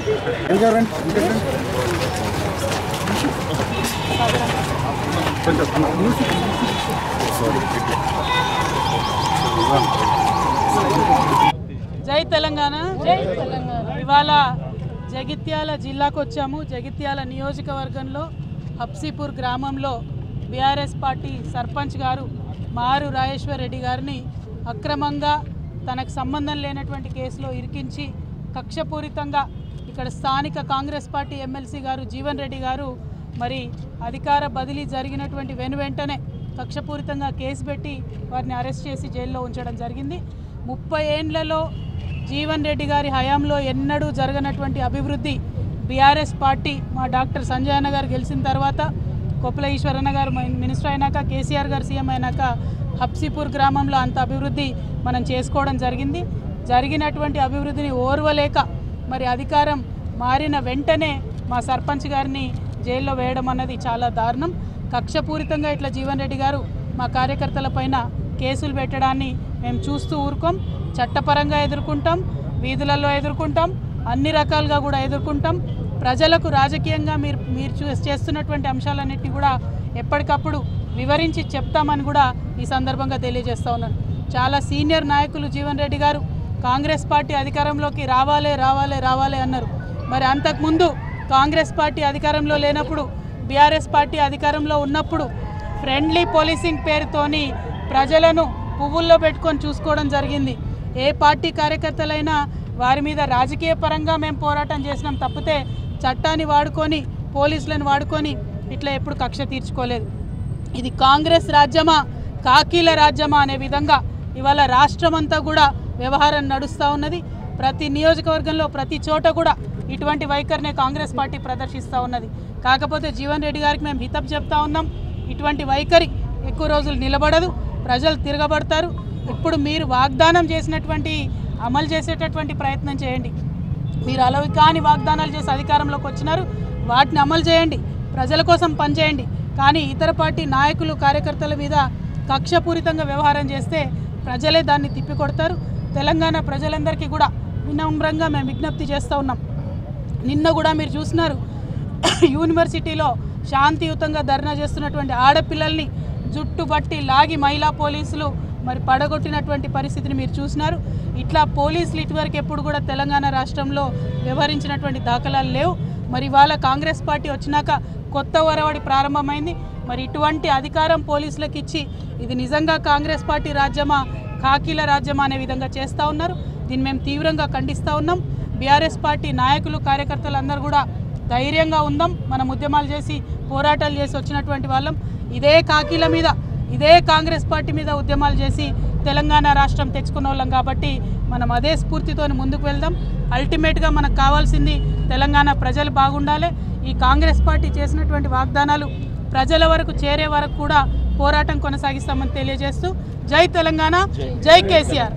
జై తెలంగాణ జై తెలంగాణ ఇవాళ జగిత్యాల జిల్లాకు వచ్చాము. జగిత్యాల నియోజకవర్గంలో హబ్సీపూర్ గ్రామంలో బీఆర్ఎస్ పార్టీ సర్పంచ్ గారు మారు రాజేశ్వర్ రెడ్డి గారిని అక్రమంగా తనకు సంబంధం లేనటువంటి కేసులో ఇరికించి కక్షపూరితంగా ఇక్కడ స్థానిక కాంగ్రెస్ పార్టీ ఎమ్మెల్సీ గారు జీవన్ రెడ్డి గారు మరి అధికార బదిలీ జరిగినటువంటి వెంటనే కక్షపూరితంగా కేసు పెట్టి వారిని అరెస్ట్ చేసి జైల్లో ఉంచడం జరిగింది. 30 ఏండ్లలో జీవన్ రెడ్డి గారి హయాంలో ఎన్నడూ జరగనటువంటి అభివృద్ధి బీఆర్ఎస్ పార్టీ మా డాక్టర్ సంజయ్ అన్న గారు గెలిచిన తర్వాత, కొప్పుల ఈశ్వరన్న గారు మినిస్టర్ అయినాక, కేసీఆర్ గారు సీఎం అయినాక హబ్సీపూర్ గ్రామంలో అంత అభివృద్ధి మనం చేసుకోవడం జరిగింది. జరిగినటువంటి అభివృద్ధిని ఓర్వలేక మరి అధికారం మారిన వెంటనే మా సర్పంచ్ గారిని జైల్లో వేయడం అన్నది చాలా దారుణం. కక్షపూరితంగా ఇట్లా జీవన్ రెడ్డి గారు మా కార్యకర్తల పైన కేసులు పెట్టడాన్ని మేము చూస్తూ ఊరుకోం. చట్టపరంగా ఎదుర్కొంటాం, వీధులలో ఎదుర్కొంటాం, అన్ని రకాలుగా కూడా ఎదుర్కొంటాం. ప్రజలకు రాజకీయంగా మీరు చేస్తున్నటువంటి అంశాలన్నింటినీ కూడా ఎప్పటికప్పుడు వివరించి చెప్తామని కూడా ఈ సందర్భంగా తెలియజేస్తూ ఉన్నాను. చాలా సీనియర్ నాయకులు జీవన్ రెడ్డి గారు కాంగ్రెస్ పార్టీ అధికారంలోకి రావాలి రావాలి రావాలి అన్నారు. మరి అంతకుముందు కాంగ్రెస్ పార్టీ అధికారంలో లేనప్పుడు, బీఆర్ఎస్ పార్టీ అధికారంలో ఉన్నప్పుడు ఫ్రెండ్లీ పోలీసింగ్ పేరుతోని ప్రజలను పువ్వుల్లో పెట్టుకొని చూసుకోవడం జరిగింది. ఏ పార్టీ కార్యకర్తలైనా వారి మీద రాజకీయ పరంగా మేము పోరాటం చేసినాం తప్పితే చట్టాన్ని వాడుకొని, పోలీసులను వాడుకొని ఇట్లా ఎప్పుడు కక్ష తీర్చుకోలేదు. ఇది కాంగ్రెస్ రాజ్యమా, కాకీల రాజ్యమా అనే విధంగా ఇవాళ రాష్ట్రమంతా కూడా వ్యవహారం నడుస్తూ ఉన్నది. ప్రతి నియోజకవర్గంలో ప్రతి చోట కూడా ఇటువంటి వైఖరినే కాంగ్రెస్ పార్టీ ప్రదర్శిస్తూ ఉన్నది. కాకపోతే జీవన్ రెడ్డి గారికి మేము హితవు చెప్తా ఉన్నాం, ఇటువంటి వైఖరి ఎక్కువ రోజులు నిలబడదు, ప్రజలు తిరగబడతారు. ఇప్పుడు మీరు వాగ్దానం చేసినటువంటి అమలు చేసేటటువంటి ప్రయత్నం చేయండి. మీరు అలవి కాని వాగ్దానాలు చేసి అధికారంలోకి వచ్చినారు, వాటిని అమలు చేయండి, ప్రజల కోసం పనిచేయండి. కానీ ఇతర పార్టీ నాయకులు కార్యకర్తల మీద కక్షపూరితంగా వ్యవహారం చేస్తే ప్రజలే దాన్ని తిప్పికొడతారు. తెలంగాణ ప్రజలందరికీ కూడా వినమ్రంగా మేము విజ్ఞప్తి చేస్తూ ఉన్నాం. నిన్న కూడా మీరు చూసినారు, యూనివర్సిటీలో శాంతియుతంగా ధర్నా చేస్తున్నటువంటి ఆడపిల్లల్ని జుట్టుబట్టి లాగి మహిళా పోలీసులు మరి పడగొట్టినటువంటి పరిస్థితిని మీరు చూసినారు. ఇట్లా పోలీసులు ఇటువరకు ఎప్పుడు కూడా తెలంగాణ రాష్ట్రంలో వ్యవహరించినటువంటి దాఖలాలు లేవు. మరి ఇవాళ కాంగ్రెస్ పార్టీ వచ్చినాక కొత్త ఒరవడి ప్రారంభమైంది. మరి ఇటువంటి అధికారం పోలీసులకు ఇచ్చి ఇది నిజంగా కాంగ్రెస్ పార్టీ రాజ్యమా, కాకీల రాజ్యమా అనే విధంగా చేస్తూ ఉన్నారు. దీన్ని మేము తీవ్రంగా ఖండిస్తూ ఉన్నాం. బీఆర్ఎస్ పార్టీ నాయకులు కార్యకర్తలు అందరూ కూడా ధైర్యంగా ఉందాం. మనం ఉద్యమాలు చేసి పోరాటాలు చేసి వచ్చినటువంటి వాళ్ళం. ఇదే కాకీల మీద, ఇదే కాంగ్రెస్ పార్టీ మీద ఉద్యమాలు చేసి తెలంగాణ రాష్ట్రం తెచ్చుకున్న వాళ్ళం కాబట్టి మనం అదే స్ఫూర్తితో ముందుకు వెళ్దాం. అల్టిమేట్గా మనకు కావాల్సింది తెలంగాణ ప్రజలు బాగుండాలి. ఈ కాంగ్రెస్ పార్టీ చేసినటువంటి వాగ్దానాలు ప్రజల వరకు చేరే వరకు కూడా పోరాటం కొనసాగిస్తామని తెలియజేస్తూ జై తెలంగాణ, జై కేసీఆర్.